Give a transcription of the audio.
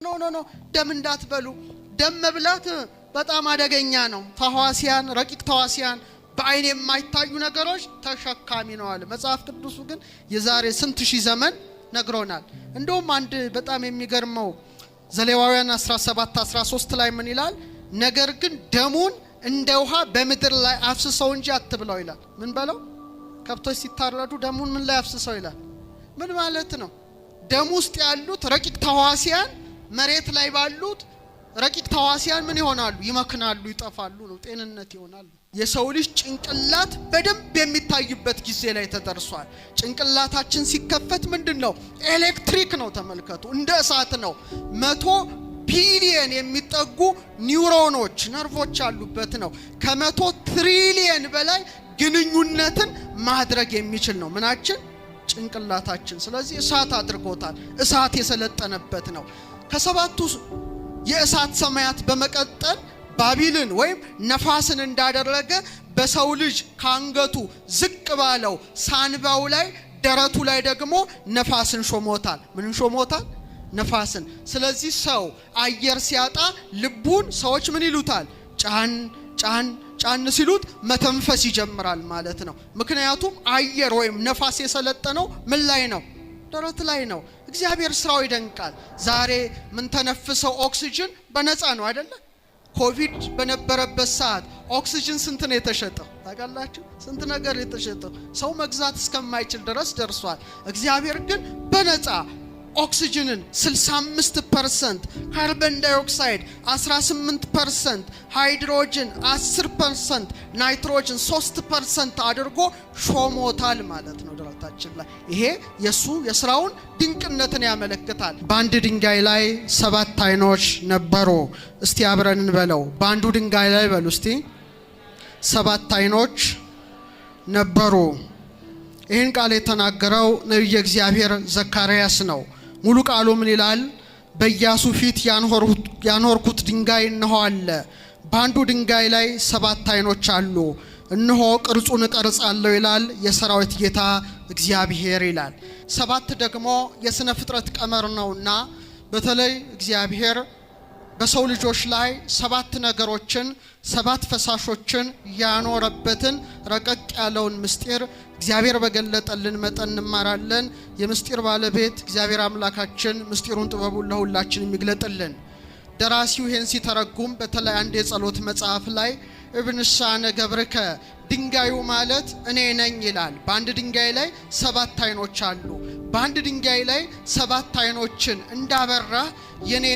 ኖ ደም እንዳትበሉ ደም መብላት በጣም አደገኛ ነው ተዋሲያን ረቂቅ ተዋሲያን በአይን የማይታዩ ነገሮች ተሸካሚ ነው አለ መጽሐፍ ቅዱስ ግን የዛሬ ስንት ሺህ ዘመን ነግሮናል እንደውም አንድ በጣም የሚገርመው ዘሌዋውያን 17:13 ላይ ምን ይላል ነገር ግን ደሙን እንደ ውሃ በመድር ላይ አፍስሰው እንጂ አትብለው ይላል ምን በለው ከብቶች ሲታረዱ ደሙን ምን ላይ አፍስሰው ይላል ምን ማለት ነው ደም ውስጥ ያሉት ረቂቅ ተዋሲያን መሬት ላይ ባሉት ረቂቅ ተዋሲያን ምን ይሆናሉ ይመክናሉ ይጠፋሉ ነው ጤንነት ይሆናሉ የሰው ልጅ ጭንቅላት በደንብ የሚታይበት ጊዜ ላይ ተደርሷል ጭንቅላታችን ሲከፈት ምንድነው ኤሌክትሪክ ነው ተመልከቱ እንደ እሳት ነው 100 ቢሊየን የሚጠጉ ኒውሮኖች ነርቮች አሉበት ነው ከ100 ትሪሊየን በላይ ግንኙነትን ማድረግ የሚችል ነው ምናችን ጭንቅላታችን ስለዚህ እሳት አድርጎታል እሳት የሰለጠነበት ነው ከሰባቱ የእሳት ሰማያት በመቀጠል ባቢልን ወይም ነፋስን እንዳደረገ በሰው ልጅ ካንገቱ ዝቅ ባለው ሳንባው ላይ ደረቱ ላይ ደግሞ ነፋስን ሾሞታል ምን ሾሞታል ነፋስን ስለዚህ ሰው አየር ሲያጣ ልቡን ሰዎች ምን ይሉታል ጫን ሲሉት መተንፈስ ይጀምራል ማለት ነው ምክንያቱም አየር ወይም ነፋስ የሰለጠነው ምን ላይ ነው ደረት ላይ ነው እግዚአብሔር ስራው ይደንቃል ዛሬ ምን ተነፍሰው ኦክሲጅን በነፃ ነው አይደለ ኮቪድ በነበረበት ሰዓት ኦክሲጅን ስንት ነው የተሸጠው ታውቃላችሁ ስንት ነገር የተሸጠው ሰው መግዛት እስከማይችል ድረስ ደርሷል እግዚአብሔር ግን በነፃ ኦክሲጅንን 65% ካርበን ዳይኦክሳይድ 18% ሃይድሮጅን 10% ናይትሮጅን 3% አድርጎ ሾሞታል ማለት ነው ደረታችን ላይ ይሄ የስራውን ድንቅነትን ያመለክታል በአንድ ድንጋይ ላይ 7 አይኖች ነበሩ እስቲ አብረን እንበለው በአንዱ ድንጋይ ላይ በሉ እስቲ 7 አይኖች ነበሩ ይሄን ቃል የተናገረው ነብዩ እግዚአብሔር ዘካርያስ ነው ሙሉ ቃሉ ምን ይላል በኢያሱ ፊት ያኖርኩት ድንጋይ እነሆ አለ በአንዱ ድንጋይ ላይ 7 አይኖች አሉ እነሆ ቅርጹን እቀርጻለሁ ይላል የሰራዊት ጌታ እግዚአብሔር ይላል 7 ደግሞ የሥነ ፍጥረት ቀመር ነውና በተለይ እግዚአብሔር በሰው ልጆች ላይ 7 ነገሮችን 7 ፈሳሾችን ያኖረበትን ረቀቅ ያለውን ምስጢር እግዚአብሔር በገለጠልን መጠን እንማራለን የምስጢር ባለቤት እግዚአብሔር አምላካችን ምስጢሩን ጥበቡን ለሁላችን ይግለጥልን ደራሲው ይሄን ሲተረጉም በተለይ አንድ የጸሎት መጽሐፍ ላይ እብን ሻነ ገብርከ ድንጋዩ ማለት እኔ ነኝ ይላል በአንድ ድንጋይ ላይ 7 አይኖች አሉ በአንድ ድንጋይ ላይ 7 አይኖችን እንዳበራ የኔ